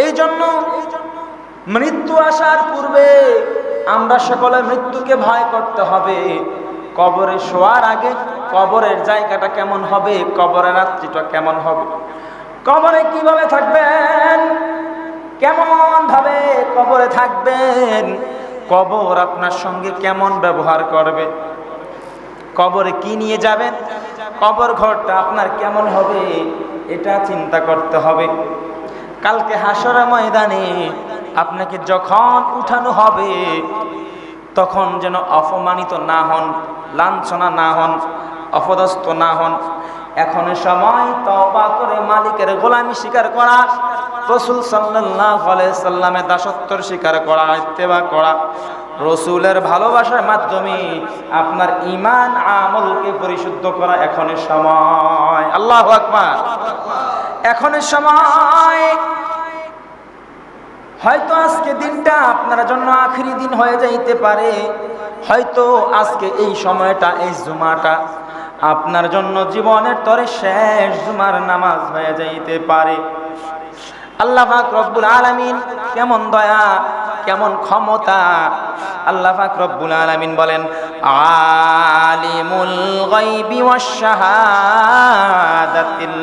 এই জন্য মৃত্যু আসার পূর্বে আমরা সকলে মৃত্যুকে ভয় করতে হবে। কবরে শোয়ার আগে কবরের জায়গাটা কেমন হবে, কবরের রাত্রিটা কেমন হবে, কবরে কিভাবে থাকবেন, কেমন ভাবে কবরে থাকবেন, কবর আপনার সঙ্গে কেমন ব্যবহার করবে, কবরে কি নিয়ে যাবেন, কবর ঘরটা আপনার কেমন হবে, এটা চিন্তা করতে হবে। কালকে হাসরের ময়দানে আপনাকে যখন উঠানো হবে তখন যেন অপমানিত না হন, লাঞ্ছনা না হন, অপদস্থ না হন। এখন সময় তওবা করে মালিকের গোলামি স্বীকার করা, রাসূল সাল্লাল্লাহু আলাইহি সাল্লামের দাসত্বর স্বীকার করা, ইত্তেবা করা, রসুলের ভালোবাসার মাধ্যমে আপনার ঈমান আমলকে পরিশুদ্ধ করা এখনের সময়। আল্লাহু আকবার। এখনের সময়। হয়তো আজকে দিনটা আপনার জন্য আখেরি দিন হয়ে যাইতে পারে, হয়তো আজকে এই সময়টা, এই জুমাটা আপনার জন্য জীবনের তরে শেষ জুমার নামাজ হয়ে যাইতে পারে। আল্লাহ পাক রব্বুল আলামিন কেমন দয়া, কেমন ক্ষমতা। আল্লাহ পাক রব্বুল আলামিন বলেন, আলিমুল গায়বি ওয়াশ শাহাদাতিল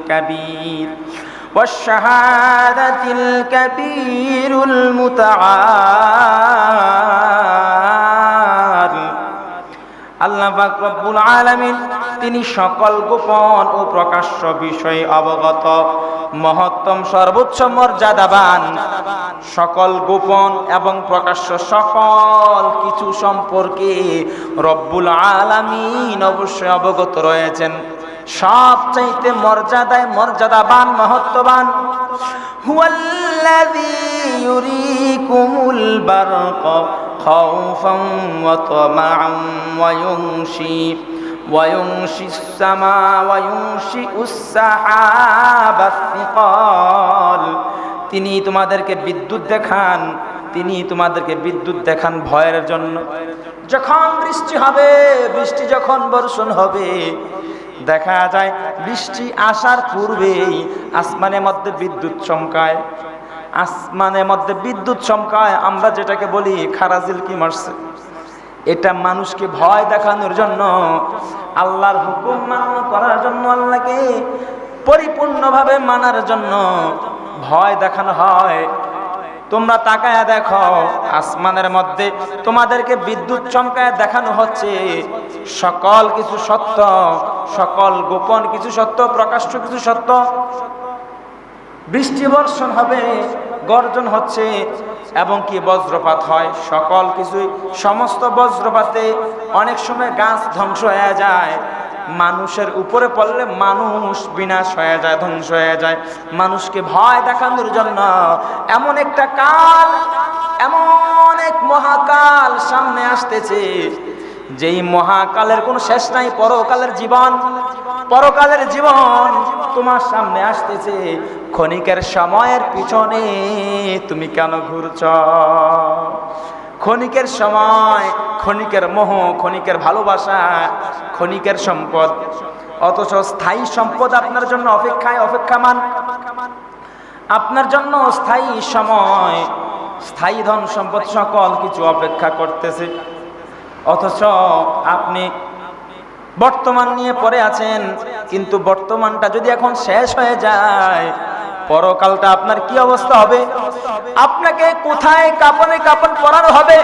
কাবীর ওয়াশ শাহাদাতিল কাবীরুল মুতাআল। আল্লাহ পাক রব্বুল আলামিন তিনি সকল গোপন ও প্রকাশ্য বিষয়ে অবগত, মহত্তম, সর্বোচ্চ মর্যাদাবান। সকল গোপন এবং প্রকাশ্য সকল কিছু সম্পর্কে রব্বুল আলামিন অবশ্যই অবগত রয়েছেন। সবচাইতে মর্যাদায় মর্যাদাবান, মহত্ববান। হুয়াল্লাযী ইউরিকুমুল বারকা খাউফান ওয়া তামাআন ওয়া ওয়ায়ুনশিস সামা ওয়ায়ুনশিউস সাহাবাস সিকাল। তিনি তোমাদেরকে বিদ্যুৎ দেখান, তিনি তোমাদেরকে বিদ্যুৎ দেখান ভয়ের জন্য। যখন বৃষ্টি হবে, বৃষ্টি যখন বর্ষণ হবে, দেখা যায় বৃষ্টি আসার পূর্বেই আসমানের মধ্যে বিদ্যুৎ চমকায়, আসমানের মধ্যে বিদ্যুৎ চমকায়। আমরা যেটাকে বলি খারাজিল কি মারছে, এটা মানুষকে ভয় দেখানোর জন্য, আল্লাহর হুকুম মান্য করার জন্য, আল্লাহকে পরিপূর্ণভাবে মানার জন্য ভয় দেখানো হয়। তোমরা তাকায়া দেখো, আসমানের মধ্যে তোমাদেরকে বিদ্যুৎ চমকায় দেখানো হচ্ছে। সকল কিছু সত্য, সকল গোপন কিছু সত্য, প্রকাশ্য কিছু সত্য। বৃষ্টি বর্ষণ হবে, গর্জন হচ্ছে এবং কি বজ্রপাত হয়, সকল কিছুই। সমস্ত বজ্রপাতে অনেক সময় গাছ ধ্বংস হয়ে যায়, মানুষের উপরে পড়লে মানুষ বিনাশ হয়ে যায়, ধ্বংস হয়ে যায়। মানুষকে ভয় দেখানোর জন্য এমন একটা কাল, এমন এক মহাকাল সামনে আসতেছে, যেই মহাকালের কোনো শেষ নাই। পরকালের জীবন, পরকালের জীবন তোমার সামনে আসতেছে। ক্ষণিকের সময়ের পিছনে তুমি কেন ঘুরছ? ক্ষণিকের সময়, ক্ষণিকের মোহ, ক্ষণিকের ভালোবাসা, ক্ষণিকের সম্পদ, অথচ স্থায়ী সম্পদ আপনার জন্য অপেক্ষায়, অপেক্ষামান। আপনার জন্য স্থায়ী সময়, স্থায়ী ধন সম্পদ সকল কিছু অপেক্ষা করতেছে, অথচ আপনি বর্তমান নিয়ে পড়ে আছেন। কিন্তু বর্তমানটা যদি এখন শেষ হয়ে যায়, পরকালটা আপনার কি অবস্থা হবে? আপনাকে কোথায় কাপনে কাপন পরানো হবে?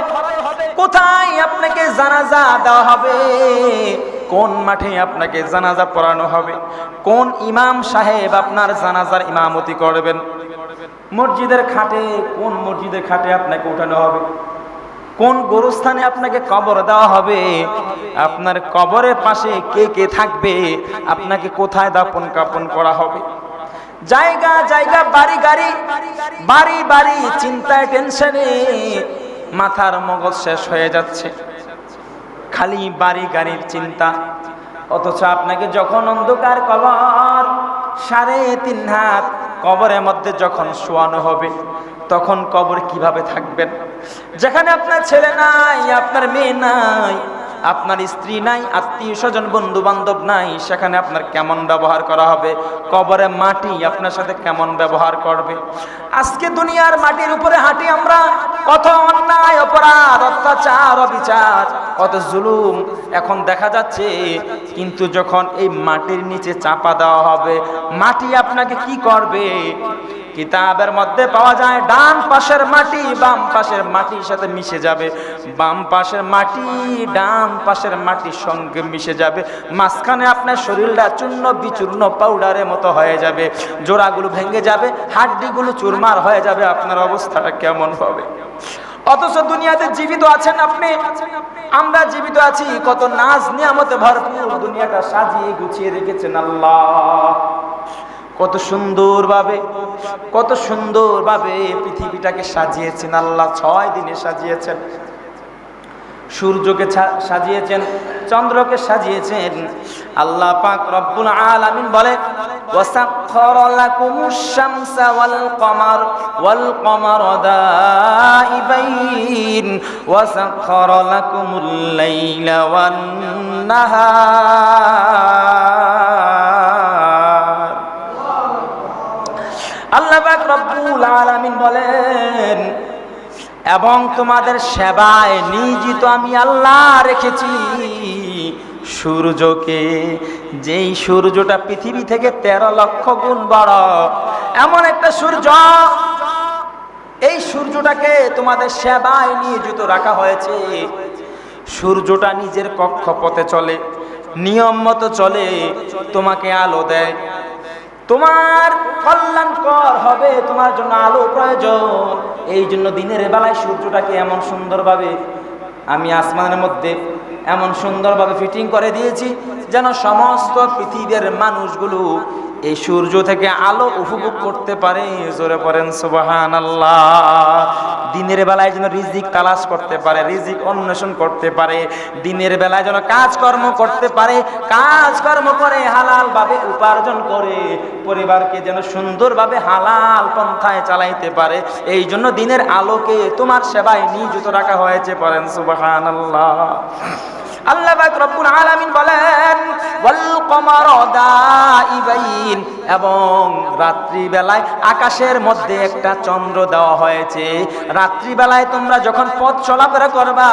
কোথায় আপনাকে জানাজা দেওয়া হবে? কোন মাঠে আপনাকে জানাজা পড়ানো হবে? কোন ইমাম সাহেব আপনার জানাজার ইমামতি করবেন? মসজিদের খাটে, কোন মসজিদের খাটে আপনাকে উঠানো হবে? কোন গোরস্থানে আপনাকে কবর দেওয়া হবে? আপনার কবরের পাশে কে কে থাকবে? আপনাকে কোথায় দাফন কাফন করা হবে? জায়গা জায়গা, বাড়ি গাড়ি, বাড়ি বাড়ি, চিন্তায় টেনশনে মাথার মগজ শেষ হয়ে যাচ্ছে, খালি বাড়ি গাড়ির চিন্তা। অথচ আপনাকে যখন অন্ধকার কবর, 3.5 হাত কবরের মধ্যে যখন শোয়ানো হবে, তখন কবর কিভাবে থাকবেন? যেখানে আপনার ছেলে নাই, আপনার মেয়ে নাই, আপনার স্ত্রী নাই, আত্মীয় স্বজন বন্ধু বান্ধব নাই, সেখানে আপনার কেমন ব্যবহার করা হবে? কবরে মাটি আপনার সাথে কেমন ব্যবহার করবে? আজকে দুনিয়ার মাটির উপরে হাঁটি আমরা, কত অন্যায় অপরাধ অত্যাচার অবিচার কত জুলুম এখন দেখা যাচ্ছে, কিন্তু যখন এই মাটির নিচে চাপা দেওয়া হবে, মাটি আপনাকে কি করবে? কিতাবের মধ্যে পাওয়া যায় ডান পাশের মাটি বাম পাশের মাটির সাথে মিশে যাবে, বাম পাশের মাটি ডান পাশের মাটির সঙ্গে মিশে যাবে, মাঝখানে আপনার শরীরটা চূর্ণ বিচূর্ণ পাউডারের মতো হয়ে যাবে, জোড়াগুলো ভেঙে যাবে, হাড্ডিগুলো চুরমার হয়ে যাবে। আপনার অবস্থাটা কেমন হবে? অথচ দুনিয়াতে জীবিত আছেন আপনি, আমরা জীবিত আছি, কত নাজ নিয়ামতে ভরপুর দুনিয়াটা সাজিয়ে গুছিয়ে রেখেছেন আল্লাহ। কত সুন্দরভাবে, কত সুন্দরভাবে পৃথিবীটাকে সাজিয়েছেন আল্লাহ। 6 দিনে সাজিয়েছেন, সূর্যকে সাজিয়েছেন, চন্দ্রকে সাজিয়েছেন। আল্লাহ পাক রব্বুল আলামিন বলে ওয়াসাখখারা লাকুমুশ শামসা ওয়াল কমারা দাইবাইন ওয়াসাখখারা লাকুমুল লাইলা ওয়ান নাহার। আল্লাহ পাক রব্বুল আলামিন বলেন, এবং তোমাদের সেবায় নিয়োজিত আমি আল্লাহ রেখেছি সূর্যকে, যেই সূর্যটা পৃথিবী থেকে 13 লক্ষ গুণ বড়, এমন একটা সূর্য, এই সূর্যটাকে তোমাদের সেবায় নিয়োজিত রাখা হয়েছে। সূর্যটা নিজের কক্ষপথে চলে, নিয়ম মতো চলে, তোমাকে আলো দেয়, তোমার কল্যাণকর হবে, তোমার জন্য আলো প্রয়োজন। এই জন্য দিনের বেলায় সূর্যটাকে এমন সুন্দরভাবে আমি আসমানের মধ্যে এমন সুন্দরভাবে ফিটিং করে দিয়েছি, যেন সমস্ত পৃথিবীর মানুষগুলো এই সূর্য থেকে আলো উপভোগ করতে পারে। জোরে পড়েন সুবহানাল্লাহ। দিনের বেলায় যেন রিজিক তালাশ করতে পারে, রিজিক অন্বেষণ করতে পারে, দিনের বেলায় যেন কাজকর্ম করতে পারে, কাজকর্ম করে হালাল ভাবে উপার্জন করে পরিবারকে যেন সুন্দরভাবে হালাল পন্থায় চালাইতে পারে। এই জন্য দিনের আলোকে তোমার সেবায় নিয়োজিত রাখা হয়েছে। পড়েন সুবহানাল্লাহ। আল্লাহ পাক রব্বুল আলামিন বলেন ওয়াল কমারা দাইবাইন, এবং রাত্রি বেলায় আকাশের মধ্যে একটা চন্দ্র দেওয়া হয়েছে। রাত্রি বেলায় তোমরা যখন পথ চলাফেরা করবা,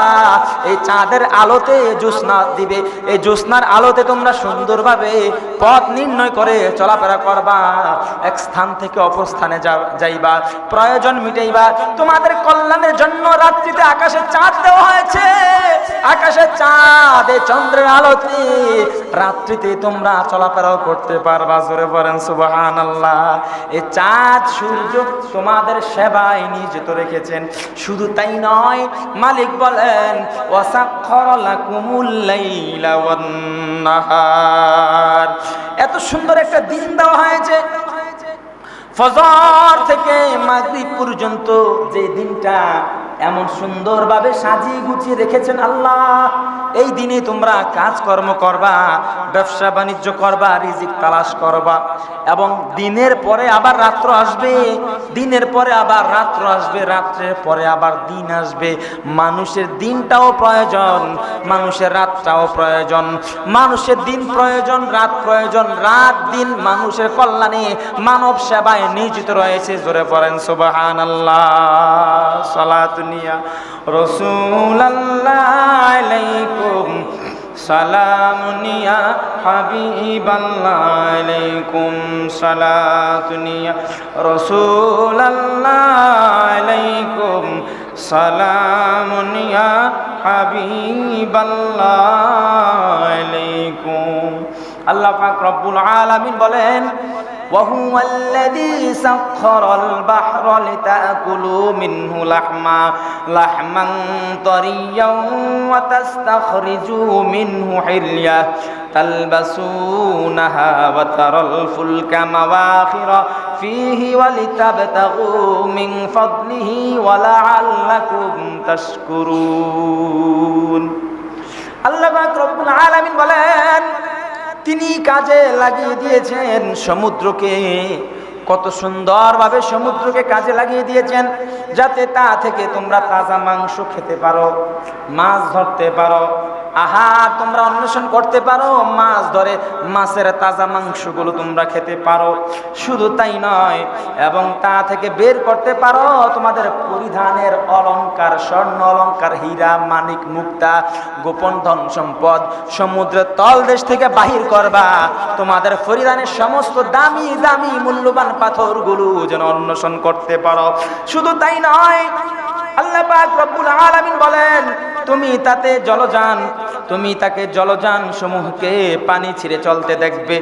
এই চাঁদের আলোতে জ্যোৎস্না দিবে, এই জ্যোৎস্নার আলোতে তোমরা সুন্দরভাবে পথ নির্ণয় করে চলাফেরা করবা, এক স্থান থেকে অপর স্থানে যাইবা, প্রয়োজন মিটাইবা। তোমাদের কল্যাণের জন্য রাত্রিতে আকাশে চাঁদ দেওয়া হয়েছে। আকাশে চাঁদ, এই চন্দ্রের আলোতে রাত্রিতে তোমরা চলাফেরাও করতে পারবা। জোরে পড়েন সুবহানাল্লাহ। এই চাঁদ সূর্য তোমাদের সেবায় নিয়োজিত রেখেছেন। শুধু তাই নয়, মালিক বলেন ওয়াসাখখারা লাকুমুল লাইলা ওয়ান নাহার, এত সুন্দর একটা দিন দেওয়া হয়েছে। ফজর থেকে মাগরিব পর্যন্ত যে দিনটা এমন সুন্দরভাবে সাজিয়ে গুছিয়ে রেখেছেন আল্লাহ, এই দিনে তোমরা কাজকর্ম করবা, ব্যবসা বাণিজ্য করবা, রিজিক তালাশ করবা, এবং দিনের পরে আবার রাত্র আসবে, দিনের পরে আবার রাত্র আসবে, রাত্রের পরে আবার দিন আসবে। মানুষের দিনটাও প্রয়োজন, মানুষের রাতটাও প্রয়োজন, মানুষের দিন প্রয়োজন, রাত প্রয়োজন, রাত দিন মানুষের কল্যাণে মানব সেবায় নিয়োজিত রয়েছে। জোরে পড়েন সুবহানাল্লাহ। সালাতুন ইয়া রাসূলুল্লাহ আলাইকুম সালামুন ইয়া হাবিবাল্লাহ আলাইকুম সালাতুন ইয়া রাসূলুল্লাহ আলাইকুম সালামুন ইয়া হাবিবাল্লাহ আলাইকুম। আল্লাহ পাক রব্বুল আলামিন বলেন وهو الذي سخر البحر لتأكلوا منه لحما طريا وتستخرجوا منه حلية تلبسونها وترى الفلك مواخر فيه ولتبتغوا من فضله ولعلكم تشكرون। আল্লাহ পাক রব্বুল আলামিন বলেন, তিনি কাজে লাগিয়ে দিয়েছেন সমুদ্রকে, কত সুন্দরভাবে সমুদ্রকে কাজে লাগিয়ে দিয়েছেন, যাতে তা থেকে তোমরা তাজা মাংস খেতে পারো, মাছ ধরতে পারো, আহা তোমরা অন্বেষণ করতে পারো, মাছ ধরে মাছের তাজা মাংসগুলো তোমরা খেতে পারো। শুধু তাই নয়, এবং তা থেকে বের করতে পারো তোমাদের পরিধানের অলংকার, স্বর্ণ অলংকার, হীরা মানিক মুক্তা, গোপন ধন সম্পদ সমুদ্রের তলদেশ থেকে বাহির করবা। তোমাদের পরিধানের সমস্ত দামি দামি মূল্যবান পাথরগুলো যেন অন্বেষণ করতে পারো। শুধু তাই নয়, আল্লাহ পাক রব্বুল আলামিন বলেন, তুমি তাতে জলযান, তুমি তাকে জলযান সমূহকে পানি ছিঁড়ে চলতে দেখবে।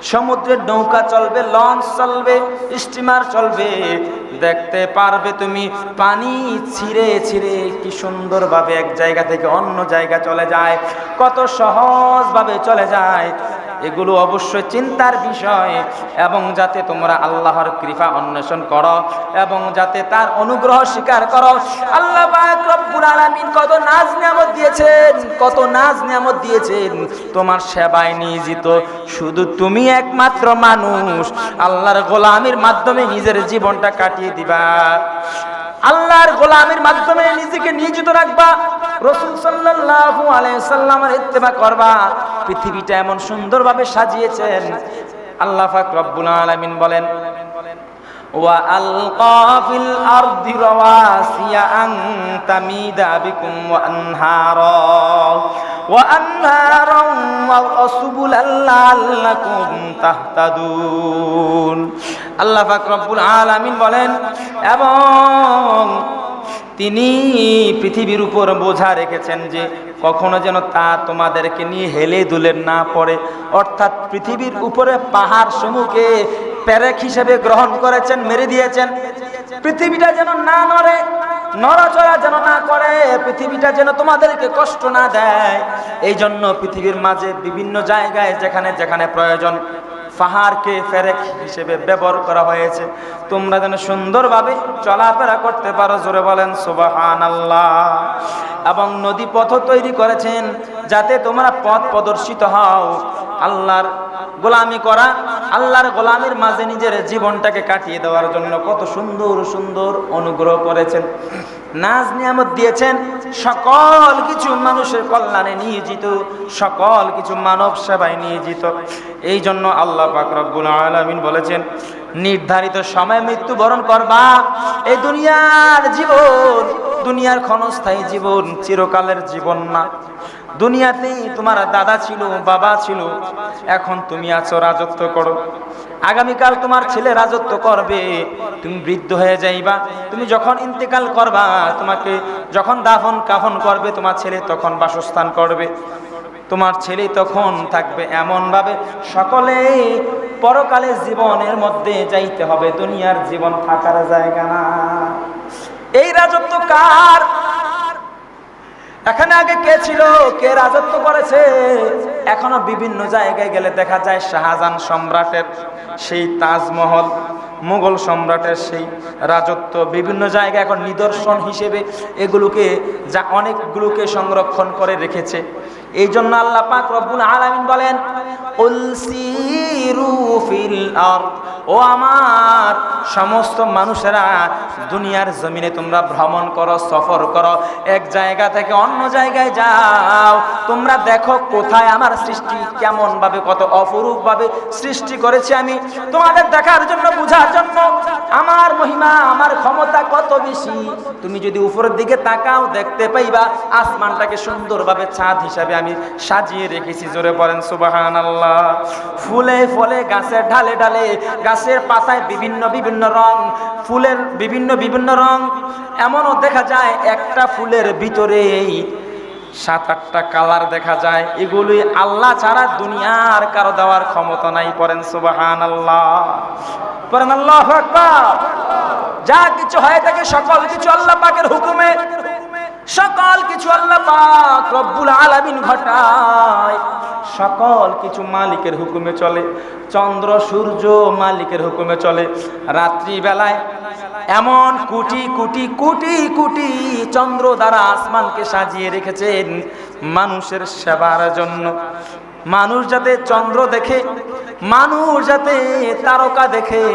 সমুদ্রের নৌকা চলবে, লঞ্চ চলবে, স্টিমার চলবে, দেখতে পারবে তুমি পানি ছিঁড়ে ছিঁড়ে কি সুন্দরভাবে এক জায়গা থেকে অন্য জায়গা চলে যায়, কত সহজভাবে চলে যায়। এগুলো অবশ্যই চিন্তার বিষয়। এবং যাতে তোমরা আল্লাহর কৃপা অন্বেষণ করো এবং যাতে তার অনুগ্রহ স্বীকার করো। আল্লাহ পাক রব্বুল আলামিন কত নাজ নিয়ামত দিয়েছেন, কত নাজ নিয়ামত দিয়েছেন। তোমার সেবায় নিয়োজিত শুধু তুমি একমাত্র মানুষ। আল্লাহর গোলামির মাধ্যমে নিজের জীবনটা কাটিয়ে দিবা, আল্লাহর গোলামির মাধ্যমে নিজেকে নিয়োজিত রাখবা, রাসূল সাল্লাল্লাহু আলাইহি সাল্লামের ইত্তেবা করবা। পৃথিবীটা এমন সুন্দরভাবে সাজিয়েছেন। আল্লাহ পাক রব্বুল আলামিন বলেন, ওয়া আলকা ফিল আরদি রাওয়াসিয়া আন তামিদা বিকুম ওয়া আনহারা ওয়া সুবুলান লাআল্লাকুম তাহতাদুন। আল্লাহ পাক রব্বুল আলামিন বলেন, এবং তিনি পৃথিবীর উপর বোঝা রেখেছেন যে কখনো যেন তা তোমাদেরকে নিয়ে হেলে দুলে না পড়ে। অর্থাৎ পৃথিবীর উপরে পাহাড় সমূহকে পেরেক হিসেবে গ্রহণ করেছেন, মেরে দিয়েছেন। পৃথিবীটা যেন না নড়ে, নড়াচড়া যেন না করে, পৃথিবীটা যেন তোমাদেরকে কষ্ট না দেয়। এই জন্য পৃথিবীর মাঝে বিভিন্ন জায়গায় যেখানে যেখানে প্রয়োজন পাহাড়কে পেরেক হিসেবে ব্যবহার করা হয়েছে, তোমরা যেন সুন্দরভাবে চলাফেরা করতে পারো। জোরে বলেন সুবহানাল্লাহ। এবং নদী পথ তৈরি করেছেন যাতে তোমরা পথ প্রদর্শিত হও। আল্লাহর গোলামি করা, আল্লাহর গোলামির মাঝে নিজের জীবনটাকে কাটিয়ে দেওয়ার জন্য কত সুন্দর সুন্দর অনুগ্রহ করেছেন, নাজ নিয়ামত দিয়েছেন। সকল কিছু মানুষের কল্যাণে নিয়োজিত, সকল কিছু মানব সেবায় নিয়োজিত। এই জন্য আল্লাহ পাক রব্বুল আলামিন বলেছেন, নির্ধারিত সময়ে মৃত্যুবরণ করবা। এই দুনিয়ার জীবন, দুনিয়ার ক্ষণস্থায়ী জীবন, চিরকালের জীবন না। দুনিয়াতেই তোমার দাদা ছিল, বাবা ছিল, এখন তুমি আছো, রাজত্ব করো। আগামীকাল তোমার ছেলে রাজত্ব করবে, তুমি বৃদ্ধ হয়ে যাইবা। তুমি যখন ইন্তেকাল করবা, তোমাকে যখন দাফন কাফন করবে, তোমার ছেলে তখন বাসস্থান করবে, তোমার ছেলে তখন থাকবে। এমন ভাবে সকলে পরকালে জীবনের মধ্যে যাইতে হবে, দুনিয়ার জীবন থাকার জায়গা না। এই রাজত্ব কার? এখানে আগে কে ছিল, কে রাজত্ব করেছে? এখনো বিভিন্ন জায়গায় গেলে দেখা যায় শাহজাহান সম্রাটের সেই তাজমহল, মুঘল সম্রাটের সেই রাজত্ব বিভিন্ন জায়গায় এখন নিদর্শন হিসেবে এগুলোকে যা অনেকগুলোকে সংরক্ষণ করে রেখেছে। এই জন্য আল্লাহ পাক রব্বুল আলামিন বলেন, কুল সিরু ফিল আরদ, ও আমার সমস্ত মানুষেরা দুনিয়ার জমিনে তোমরা ভ্রমণ করো, সফর করো, এক জায়গা থেকে অন্য জায়গায় যাও। তোমরা দেখো কোথায় আমার সৃষ্টি, কেমন ভাবে, কত অপরূপ ভাবে সৃষ্টি করেছি আমি তোমাদের দেখার জন্য, বুঝার জন্য। আমার মহিমা, আমার ক্ষমতা কত বেশি। তুমি যদি উপরের দিকে তাকাও দেখতে পাইবা আসমানটাকে সুন্দরভাবে ছাদ হিসাবে আমি সাজিয়ে রেখেছি। জোরে পড়েন সুবহানাল্লাহ। ফুলে ফলে, গাছের ঢালে ঢালে, গাছের পাতায় বিভিন্ন বিভিন্ন রং, ফুলের বিভিন্ন বিভিন্ন রং। এমনও দেখা যায় একটা ফুলের ভিতরেই 7-8টা কালার দেখা যায়। এগুলি আল্লাহ ছাড়া দুনিয়ার কারো দেওয়ার ক্ষমতা নাই। পড়েন সুবহানাল্লাহ, পড়েন আল্লাহু আকবার। যা কিছু হয়ে থাকে সকল কিছু আল্লাহ পাকের হুকুমে, সকল কিছু আল্লাহ পাক রব্বুল আলামিন ঘটায়। সকল কিছু মালিকের হুকুমে চলে। চন্দ্র সূর্য মালিকের হুকুমে চলে। রাত্রি বেলায় এমন কোটি কোটি কোটি কোটি চন্দ্র দ্বারা আসমানকে সাজিয়ে রেখেছেন মানুষের সেবার জন্য। মানুষ যাতে চন্দ্র দেখে, মানুষ যাতে তারকা দেখে,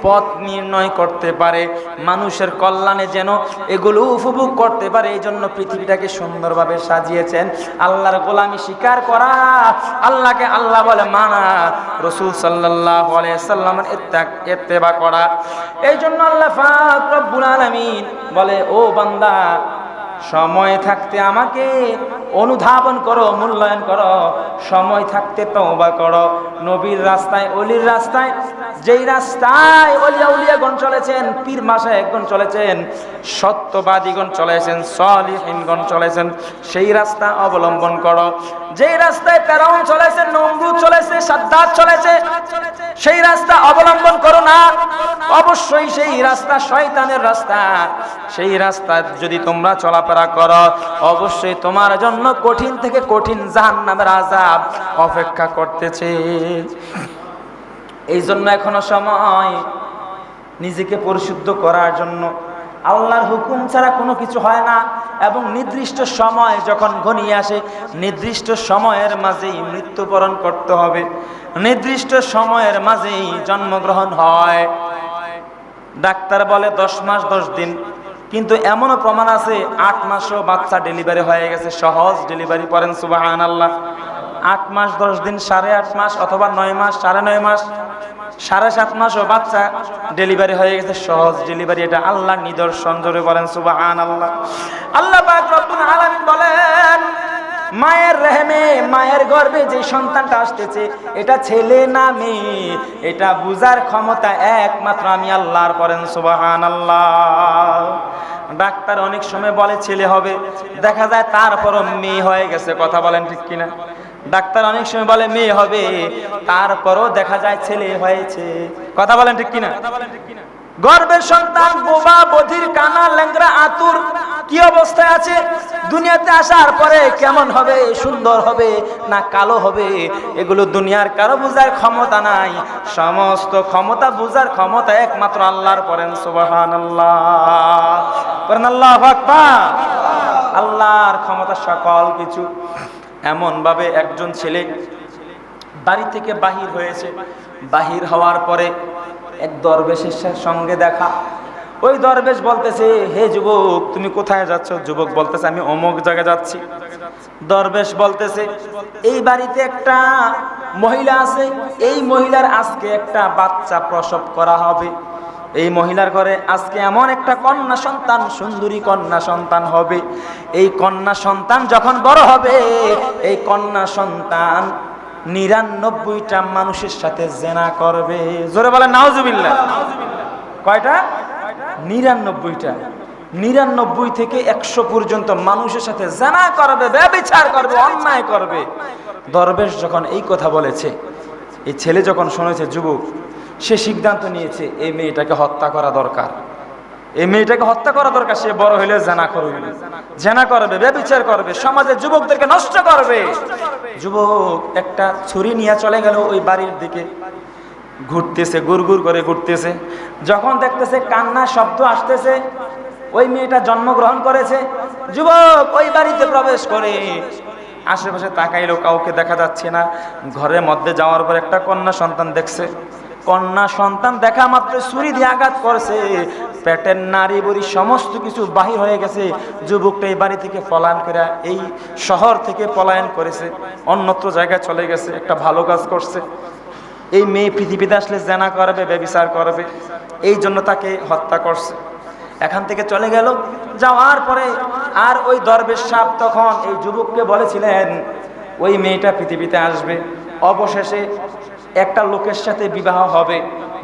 পথ নির্ণয় করতে পারে, মানুষের কল্যাণে যেন এগুলো উপভোগ করতে পারে, এই জন্য পৃথিবীটাকে সুন্দরভাবে সাজিয়েছেন। আল্লাহর গোলামি স্বীকার করা, আল্লাহকে আল্লাহ বলে মানা, রাসূল সাল্লাল্লাহু আলাইহি সাল্লামের ইত্তেবা করা। এই জন্য আল্লাহ পাক রব্বুল আলামিন বলে, ও বান্দা, সময় থাকতে আমাকে অনুধাবন করো, মূল্যায়ন করো, সময় থাকতে তওবা করো। নবীর রাস্তায়, অলির রাস্তায়, যেই রাস্তায় অলিয়া উলিয়াগণ চলেছেন, পীর মাশায়েখগণ চলেছেন, সত্যবাদীগণ চলেছেন, সলিহিনগণ চলেছেন, সেই রাস্তা অবলম্বন করো। যেই রাস্তায় ফেরাউন চলেছে, নমরুদ চলেছে, সাদ্দাত চলেছে, সেই রাস্তা অবলম্বন করো না। অবশ্যই সেই রাস্তা শয়তানের রাস্তা। সেই রাস্তা যদি তোমরা চলাফেরা করো, অবশ্যই তোমার জন্য কঠিন থেকে কঠিন জাহান্নামের আযাব অপেক্ষা করতেছে। এই জন্য এখনো সময় নিজেকে পরিশুদ্ধ করার জন্য। আল্লাহর হুকুম ছাড়া কোনো কিছু হয় না, এবং নির্দিষ্ট সময় যখন ঘনিয়ে আসে, নির্দিষ্ট সময়ের মাঝেই মৃত্যুবরণ করতে হবে, নির্দিষ্ট সময়ের মাঝেই জন্মগ্রহণ হয়। ডাক্তার বলে 10 মাস 10 দিন, কিন্তু এমনও প্রমাণ আছে 8 মাসও বাচ্চা ডেলিভারি হয়ে গেছে, সহজ ডেলিভারি। পড়েন সুবহানাল্লাহ। 8 মাস 10 দিন, 8.5 মাস, অথবা 9 মাস, 9.5 মাস, 7.5 মাসও বাচ্চা ডেলিভারি হয়ে গেছে, সহজ ডেলিভারি। এটা আল্লাহর নিদর্শন। জোরে বলেন সুবহানাল্লাহ। আল্লাহ পাক রব্বুল আলামিন বলেন, মায়ের রেহেমে, মায়ের গর্ভে যে সন্তানটা আসতেছে, এটা ছেলে না মেয়ে, এটা বুঝার ক্ষমতা একমাত্র আমি আল্লাহর। পড়েন সুবহানাল্লাহ। ডাক্তার অনেক সময় বলে ছেলে হবে, দেখা যায় তারপরও মেয়ে হয়ে গেছে। কথা বলেন ঠিক কিনা? ডাক্তার অনেক সময় বলে মেয়ে হবে, তারপরও দেখা যায় ছেলে হয়েছে। কথা বলেন ঠিক কিনা? গর্ভের সন্তান বোবা, বধির, কানা, ল্যাংড়া, আতুর, কি অবস্থায় আছে, দুনিয়াতে আসার পরে কেমন হবে, সুন্দর হবে না কালো হবে, এগুলো দুনিয়ার কারো বুঝার ক্ষমতা নাই। সমস্ত ক্ষমতা, বুঝার ক্ষমতা একমাত্র আল্লাহর। পড়েন সুবহানাল্লাহ। পড়েন আল্লাহু আকবার। আল্লাহর ক্ষমতা সকল কিছু। এমন ভাবে একজন ছেলে বাড়ি থেকে বাহির হয়েছে, বাহির হওয়ার পরে এক দরবেশের সঙ্গে দেখা। ওই দরবেশ বলতেছে, হে যুবক, তুমি কোথায় যাচ্ছ? যুবক বলতেছে, আমি অমুক জায়গায় যাচ্ছি। দরবেশ বলতেছে, এই বাড়িতে একটা মহিলা আছে, এই মহিলার আজকে একটা বাচ্চা প্রসব করা হবে। এই মহিলার ঘরে আজকে এমন একটা কন্যা সন্তান, সুন্দরী কন্যা সন্তান হবে। এই কন্যা সন্তান যখন বড় হবে, এই কন্যা সন্তান 99টা মানুষের সাথে জিনা করবে। জোরে বলেন নাউজুবিল্লাহ। কয়টা? 99টা। 99 থেকে 100 পর্যন্ত মানুষের সাথে জিনা করবে, ব্যভিচার করবে, অন্যায় করবে। দরবেশ যখন এই কথা বলেছে, এই ছেলে যখন শুনেছে, যুবক, সে সিদ্ধান্ত নিয়েছে এই মেয়েটাকে হত্যা করা দরকার, এই মেয়েটাকে হত্যা করা দরকার। সে বড় হইলে জিনা করবে, জিনা করবে, ব্যভিচার করবে, সমাজের যুবকদেরকে নষ্ট করবে। যুবক একটা ছুরি নিয়ে চলে গেল ওই বাড়ির দিকে, ঘুরতেছে, গুড়গুড় করে ঘুরতেছে। যখন দেখতেছে কান্নার শব্দ আসতেছে, ওই মেয়েটা জন্মগ্রহণ করেছে। যুবক ওই বাড়িতে প্রবেশ করে আশেপাশে তাকাইলো, কাউকে দেখা যাচ্ছে না। ঘরের মধ্যে যাওয়ার পর একটা কন্যা সন্তান দেখছে। কন্যা সন্তান দেখা মাত্র ছুরি দিয়ে আঘাত করছে, পেটের নারী বড়ি সমস্ত কিছু বাহির হয়ে গেছে। যুবকটা এই বাড়ি থেকে পলায়ন করে, এই শহর থেকে পলায়ন করেছে, অন্যত্র জায়গায় চলে গেছে। একটা ভালো কাজ করছে। এই মেয়ে পৃথিবীতে আসলে জিনা করবে, ব্যভিচার করবে, এই জন্য তাকে হত্যা করছে। এখান থেকে চলে গেল। যাওয়ার পরে আর ওই দরবেশ সাহেব তখন এই যুবককে বলেছিলেন, ওই মেয়েটা পৃথিবীতে আসবে, অবশেষে একটা লোকের সাথে বিবাহ হবে।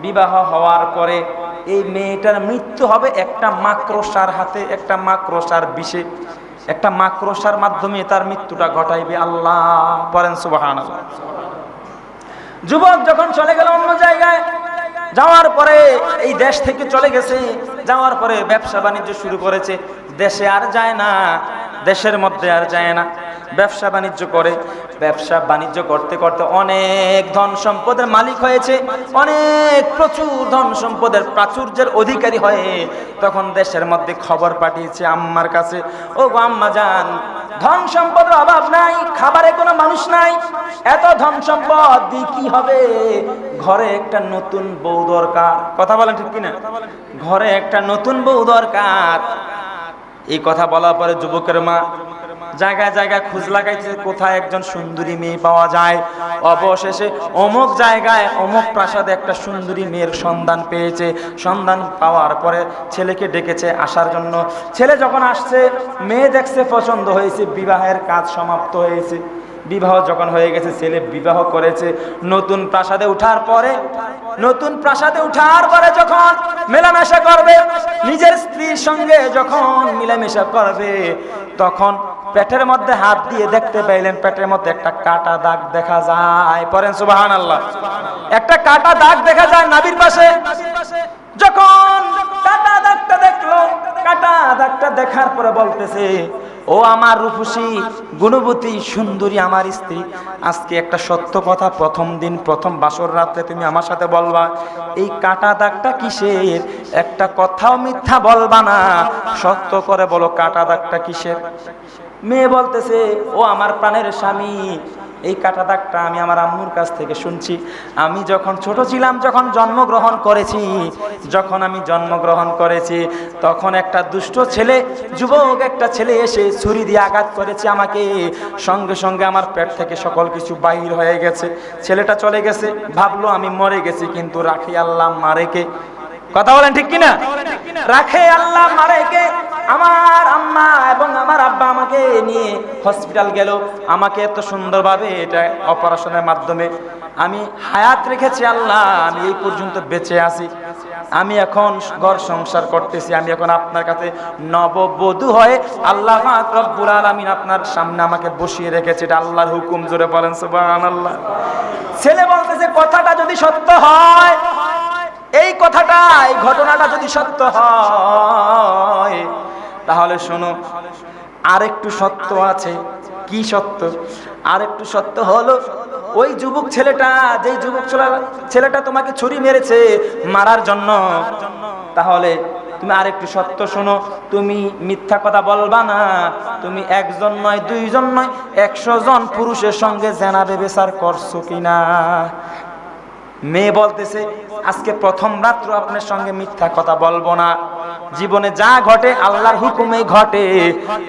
বিবাহ হওয়ার পরে এই মেয়েটার মৃত্যু হবে একটা মাকড়সার হাতে, একটা মাকড়সার বিষে, একটা মাকড়সার মাধ্যমে তার মৃত্যুটা ঘটাইবে আল্লাহ। বলেন সুবহানাল্লাহ। যুবক যখন চলে গেল অন্য জায়গায়, যাওয়ার পরে এই দেশ থেকে চলে গেছে, যাওয়ার পরে ব্যবসা বাণিজ্য শুরু করেছে। দেশে আর যায় না, দেশের মধ্যে আর যায় না, ব্যবসা বাণিজ্য করে। ব্যবসা বাণিজ্য করতে করতে অনেক ধন সম্পদের মালিক হয়েছে, অনেক প্রচুর ধন সম্পদের প্রাচুর্যের অধিকারী হয়ে তখন দেশের মধ্যে খবর পাঠিয়েছে আম্মার কাছে, ও গো আম্মা জান, ধন সম্পদের অভাব নাই, খাবারে কোনো মানুষ নাই, এত ধন সম্পদ দিয়ে কি হবে? ঘরে একটা নতুন বউ দরকার। কথা বলেন ঠিক কিনা? ঘরে একটা নতুন বউ দরকার। এই কথা বলার পরে যুবকের মা জায়গায় জায়গায় খোঁজ লাগাইছে কোথায় একজন সুন্দরী মেয়ে পাওয়া যায়। অবশেষে অমুক জায়গায় অমুক প্রাসাদে একটা সুন্দরী মেয়ের সন্ধান পেয়েছে। সন্ধান পাওয়ার পরে ছেলেকে ডেকেছে আসার জন্য। ছেলে যখন আসছে, মেয়ে দেখছে, পছন্দ হয়েছে, বিবাহের কাজ সমাপ্ত হয়েছে। বিবাহ যখন হয়ে গেছে, ছেলে বিবাহ করেছে। নতুন প্রাসাদে উঠার পরে যখন মেলামেশা করবে, নিজের স্ত্রীর সঙ্গে যখন মিলামেশা করবে, তখন পেটের মধ্যে হাত দিয়ে দেখতে পাইলেন পেটের মধ্যে একটা কাটা দাগ দেখা যায়। পড়েন সুবহানাল্লাহ। একটা কাটা দাগ দেখা যায় নাভির পাশে। যখন কাটা দাগটা দেখলো, কাটা দাগটা দেখার পরে বলতেছে, ও আমার রূপসী গুণবতী সুন্দরী আমার স্ত্রী, আজকে একটা সত্য কথা, প্রথম দিন প্রথম বাসর রাত্রে তুমি আমার সাথে বলবা। এই কাটা দাগটা কিসের? একটা কথাও মিথ্যা বলবা না, সত্য করে বলো কাটা দাগটা কিসের? মেয়ে বলতেছে, ও আমার প্রাণের স্বামী, এই কাটা দাগটা আমি আমার আম্মুর কাছ থেকে শুনছি। আমি যখন ছোট ছিলাম, যখন জন্মগ্রহণ করেছি, তখন একটা দুষ্ট ছেলে, যুবক একটা ছেলে এসে ছুরি দিয়ে আঘাত করেছে আমাকে। সঙ্গে সঙ্গে আমার পেট থেকে সকল কিছু বাহির হয়ে গেছে। ছেলেটা চলে গেছে, ভাবলো আমি মরে গেছি, কিন্তু রাখে আল্লাহ মারে কে? কথা বলেন ঠিক কিনা? রাখে আল্লাহ মারে কে? আমার আম্মা এবং আমার আব্বা আমাকে নিয়ে হসপিটাল গেল। আমাকে এত সুন্দরভাবে এটা অপারেশনের মাধ্যমে আমি হায়াত রেখেছি আল্লাহ, আমি এই পর্যন্ত বেঁচে আছি। আমি এখন ঘর সংসার করতেছি, আমি এখন আপনার কাছে নববধূ হয়ে আল্লাহ পাক রব্বুল আলামিন আপনার সামনে আমাকে বসিয়ে রেখেছে। এটা আল্লাহর হুকুম। জোরে বলেন সুবহানাল্লাহ। ছেলে বলতেছে, কথাটা যদি সত্য হয়, এই কথাটা, এই ঘটনাটা যদি সত্য হয়, তাহলে শোনো, আরেকটু সত্য আছে। কি সত্য? আরেকটু সত্য হলো, ওই যুবক ছেলেটা, যেই যুবক ছেলেটা তোমাকে ছুরি মেরেছে মারার জন্য, তাহলে তুমি আরেকটু সত্য শোনো, তুমি মিথ্যা কথা বলবা না। তুমি একজন নয়, দুইজন নয়, 100 জন পুরুষের সঙ্গে জেনা ব্যভিচার করছো কিনা? মেয়ে বলতেছে, আজকে প্রথম রাত্র আপনার সঙ্গে মিথ্যা কথা বলবো না। জীবনে যা ঘটে আল্লাহর হুকুমে ঘটে।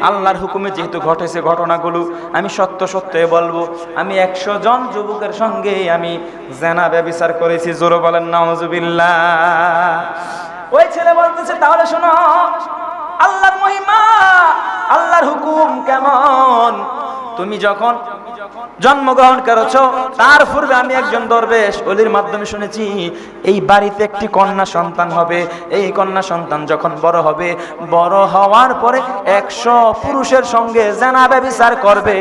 আল্লাহর হুকুমে যেহেতু ঘটেছে ঘটনাগুলো, আমি সত্য সত্য বলবো। আমি 100 জন যুবকের সঙ্গে আমি জেনা ব্যভিচার করেছি। জোরে বলেন নাউজুবিল্লাহ। ওই ছেলে বলতেছে, তাহলে শোনো, আল্লাহর মহিমা, আল্লাহর হুকুম কেমন। তুমি যখন জন্মগ্রহণ করেছো, তার পূর্বে আমি একজন দরবেশ ওলির মাধ্যমে শুনেছি এই বাড়িতে একটি কন্যা সন্তান হবে। এই কন্যা সন্তান যখন বড় হবে, বড় হওয়ার পরে 100 পুরুষের সঙ্গে জেনা ব্যভিচার করবে।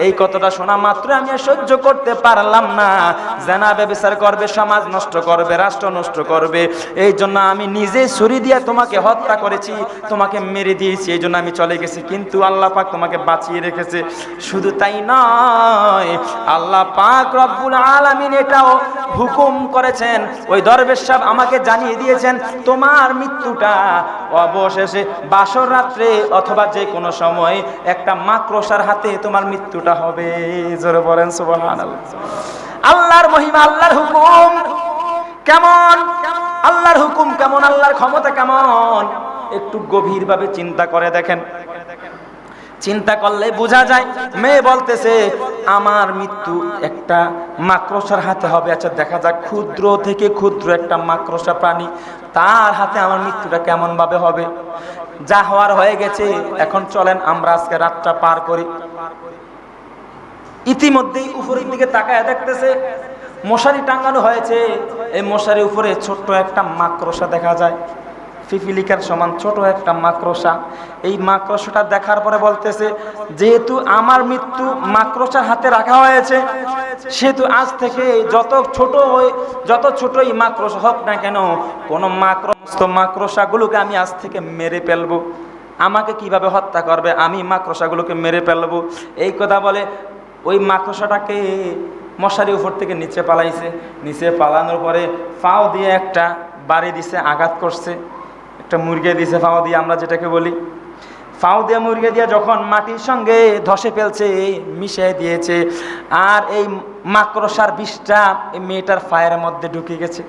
এই কথাটা শোনা মাত্র আমি সহ্য করতে পারলাম না। জেনা ব্যভিচার করবে, সমাজ নষ্ট করবে, রাষ্ট্র নষ্ট করবে। এই জন্য আমি নিজে ছুরি দিয়ে তোমাকে হত্যা করেছি, তোমাকে মেরে দিয়েছি। এই জন্য আমি চলে গেছি, কিন্তু আল্লাহ পাক তোমাকে বাঁচিয়ে রেখেছে। শুধু তাই নয়, আল্লাহ পাক রব্বুল আলামিন এটাও হুকুম করেছেন, ওই দরবেশ সাহেব আমাকে জানিয়ে দিয়েছেন, তোমার মৃত্যুটা অবশেষে বাসর রাত্রে অথবা যে কোনো সময় একটা মাকড়সার হাতে তোমার মৃত্যুটা হবে। জোরে বলেন সুবহানাল্লাহ। আল্লাহর মহিমা, আল্লাহর হুকুম কেমন, আল্লাহর হুকুম কেমন, আল্লাহর ক্ষমতা কেমন, একটু গভীরভাবে চিন্তা করে দেখেন। চিন্তা করলে বোঝা যায়। মেয়ে বলতেছে, আমার মৃত্যু একটা মাকড়সার হাতে হবে। আচ্ছা দেখা যাক, ক্ষুদ্র থেকে ক্ষুদ্র একটা মাকড়সা প্রাণী, তার হাতে আমার মৃত্যুটা কেমন ভাবে হবে। যা হওয়ার হয়ে গেছে, এখন চলেন আমরা আজকে রাতটা পার করি। ইতিমধ্যেই উপরের দিকে তাকায় দেখতেছে মশারি টাঙানো হয়েছে। এই মশারির উপরে ছোট্ট একটা মাকড়সা দেখা যায়, পিপিলিকার সমান ছোট একটা মাকড়সা। এই মাকড়সাটা দেখার পরে বলতেছে, যেহেতু আমার মৃত্যু মাকড়সার হাতে রাখা হয়েছে, সেহেতু আজ থেকে যত ছোটই মাকড়সা হোক না কেন, কোন মাকড়সাগুলোকে আমি আজ থেকে মেরে ফেলবো। আমাকে কিভাবে হত্যা করবে, আমি মাকড়সাগুলোকে মেরে ফেলবো। এই কথা বলে ওই মাকড়সাটাকে মশারি উপর থেকে নিচে পালাইছে। নিচে পালানোর পরে পাও দিয়ে একটা বাড়ি দিছে, আঘাত করছে, একটা মুরগি দিছে পাও দিয়ে, আমরা যেটাকে বলি। ফাও দিয়ে মুরগি দিয়ে যখন মাটির সঙ্গে ধসে ফেলছে, মিশিয়ে দিয়েছে, আর এই মাকড়সার বিষটা এই মেয়েটার ফায়ের মধ্যে ঢুকে গেছে।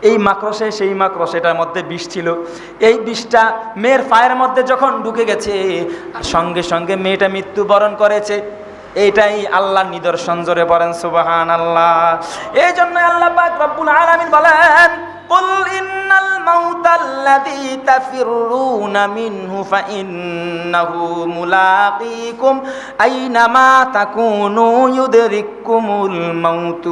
এই মাকড়সে সেই মাকড়স, এটার মধ্যে বিষ ছিল, এই বিষটা মেয়ের ফায়ের মধ্যে যখন ঢুকে গেছে, সঙ্গে সঙ্গে মেয়েটা মৃত্যুবরণ করেছে। এইটাই আল্লাহর নিদর্শন, জোরে পড়েন সুবহানাল্লাহ। এই জন্য আল্লাহ পাক রব্বুল আলামিন বলেন, কুল ইন্নাল মাউতাল্লাযী তাফিররুনা মিনহু ফাইন্নাহু মুলাকীকুম আইনামা তাকুনু ইউদরিকুমুল মাউতু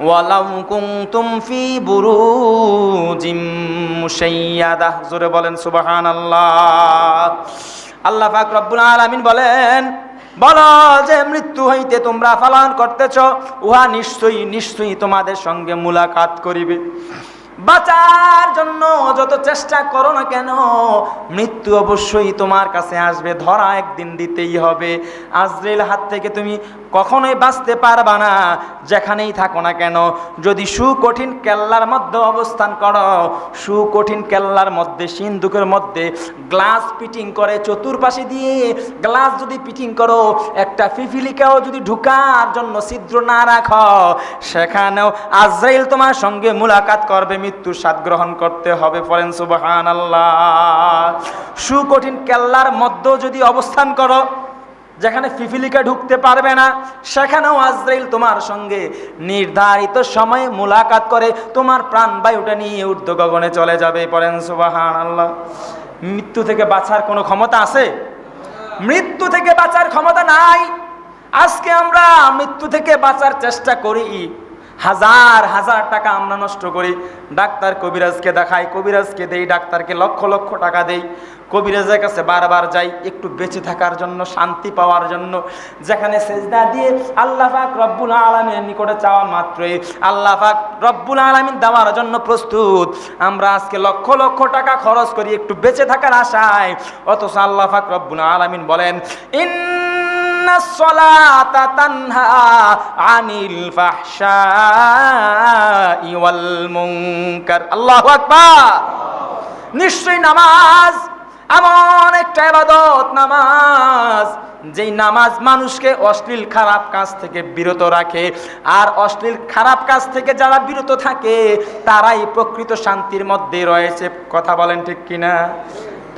ওয়ালাউ কুনতুম ফি বুরুজিম মুশাইয়াদাহ। জোরে বলেন সুবহানাল্লাহ। আল্লাহ পাক রব্বুল আলামিন বলেন, বলো যে মৃত্যু হইতে তোমরা পালন করতেছ, উহা নিশ্চয়ই নিশ্চয়ই তোমাদের সঙ্গে মুলাকাত করিবে। বাঁচার জন্য যত চেষ্টা করো না কেন, মৃত্যু অবশ্যই তোমার কাছে আসবে, ধরা একদিন দিতেই হবে। আজরাইল হাত থেকে তুমি কখনোই বাঁচতে পারবা না, যেখানেই থাকো না কেন। যদি সুকঠিন কেল্লার মধ্যে অবস্থান করো, সুকঠিন কেল্লার মধ্যে, সিন্ধুকের মধ্যে গ্লাস ফিটিং করে চতুর্পাশে দিয়ে গ্লাস যদি ফিটিং করো, একটা পিপিলিকাও যদি ঢুকার জন্য ছিদ্র না রাখো, সেখানেও আজরাইল তোমার সঙ্গে মুলাকাত করবে, মৃত্যুর স্বাদ গ্রহণ করতে হবে। পড়েন সুবহানাল্লাহ। সুকঠিন কেল্লার মধ্যে যদি অবস্থান করো, যেখানে পিপিলিকা ঢুকতে পারবে না, সেখানেও আজরাইল তোমার সঙ্গে নির্ধারিত সময়ে মুলাকাত করে তোমার প্রাণবায়ুটা নিয়ে ঊর্ধ্ব গগনে চলে যাবে। পড়েন সুবহানাল্লাহ। মৃত্যু থেকে বাঁচার কোনো ক্ষমতা আছে? মৃত্যু থেকে বাঁচার ক্ষমতা নাই। আজকে আমরা মৃত্যু থেকে বাঁচার চেষ্টা করি, হাজার হাজার টাকা আমরা নষ্ট করি। ডাক্তার কবিরাজকে দেখাই, কবিরাজকে দেই, ডাক্তারকে লক্ষ লক্ষ টাকা দেই, কবিরাজের কাছে বারবার যাই একটু বেঁচে থাকার জন্য, শান্তি পাওয়ার জন্য। যেখানে সেজদা দিয়ে আল্লাহ পাক রব্বুল আলামিনের নিকটে চাওয়া মাত্রই আল্লাহ পাক রব্বুল আলামিন দেওয়ার জন্য প্রস্তুত। আমরা আজকে লক্ষ লক্ষ টাকা খরচ করি একটু বেঁচে থাকার আশায়, অথচ আল্লাহ পাক রব্বুল আলামিন বলেন, ইন্নাস সালাতা তানহা আনিল ফাহশাই ওয়াল মুনকার। আল্লাহু আকবার। নিশ্চয়ই নামাজ এমন একটা ইবাদত, নামাজ যেই নামাজ মানুষকে অশ্লীল খারাপ কাজ থেকে বিরত রাখে। আর অশ্লীল খারাপ কাজ থেকে যারা বিরত থাকে, তারাই প্রকৃত শান্তির মধ্যে রয়েছে। কথা বলেন ঠিক কিনা?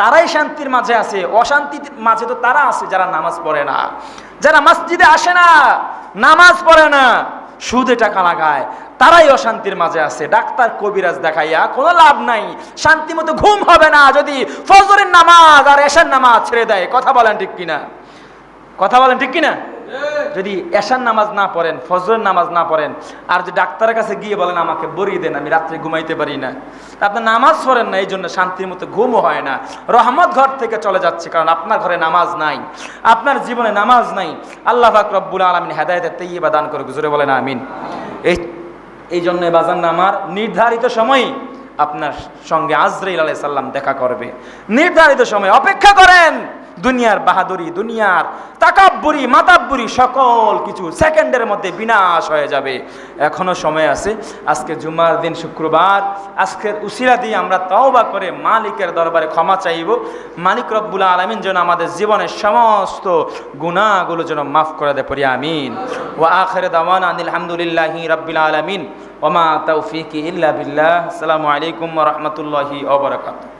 তারাই শান্তির মাঝে আছে। অশান্তির মাঝে তো তারা আছে যারা নামাজ পড়ে না, যারা মসজিদে আসে না, নামাজ পড়ে না, সুদে টাকা লাগায়, তারাই অশান্তির মাঝে আছে। ডাক্তার কবিরাজ দেখাইয়া কোনো লাভ নাই, শান্তি মতো ঘুম হবে না যদি ফজরের নামাজ আর এশার নামাজ ছেড়ে দেয়। কথা বলেন ঠিক কিনা? কথা বলেন ঠিক কিনা? যদি এশার নামাজ না পড়েন, ফজরের নামাজ না পড়েন, আর যদি ডাক্তারের কাছে গিয়ে বলেন আমাকে বড়িয়ে দেন, আমি রাত্রে ঘুমাইতে পারি না, আপনি নামাজ পড়েন না, এই জন্য শান্তির মতো ঘুমও হয় না, রহমত ঘর থেকে চলে যাচ্ছে, কারণ আপনার ঘরে নামাজ নাই, আপনার জীবনে নামাজ নাই। আল্লাহ পাক রব্বুল আলামিন হেদায়েতের তাইয়্যিবা দান করে, জোরে বলেন আমিন। এই জন্য বাজান আমার নির্ধারিত সময় আপনার সঙ্গে আজরাইল আলাইহিস সালাম দেখা করবে। নির্ধারিত সময় অপেক্ষা করেন। দুনিয়ার বাহাদুরি, দুনিয়ার তাকাব্বুরি, মাতাব্বুরি সকল কিছু সেকেন্ডের মধ্যে বিনাশ হয়ে যাবে। এখনো সময় আছে। আজকে জুমার দিন, শুক্রবার, আজকের উসিলা দিয়ে আমরা তওবা করে মালিকের দরবারে ক্ষমা চাইব। মালিক রব্বুল আলামিন যেন আমাদের জীবনের সমস্ত গুনাহগুলো যেন মাফ করে দেয়, পড়ি আমিন। ওয়া আখিরু দাওয়ানা আনিল হামদুলিল্লাহি রাব্বিল আলামিন ওয়া মা তাওফীকি ইল্লা বিল্লাহ। আসসালামু আলাইকুম ওয়া রাহমাতুল্লাহি ওয়া বারাকাতুহু।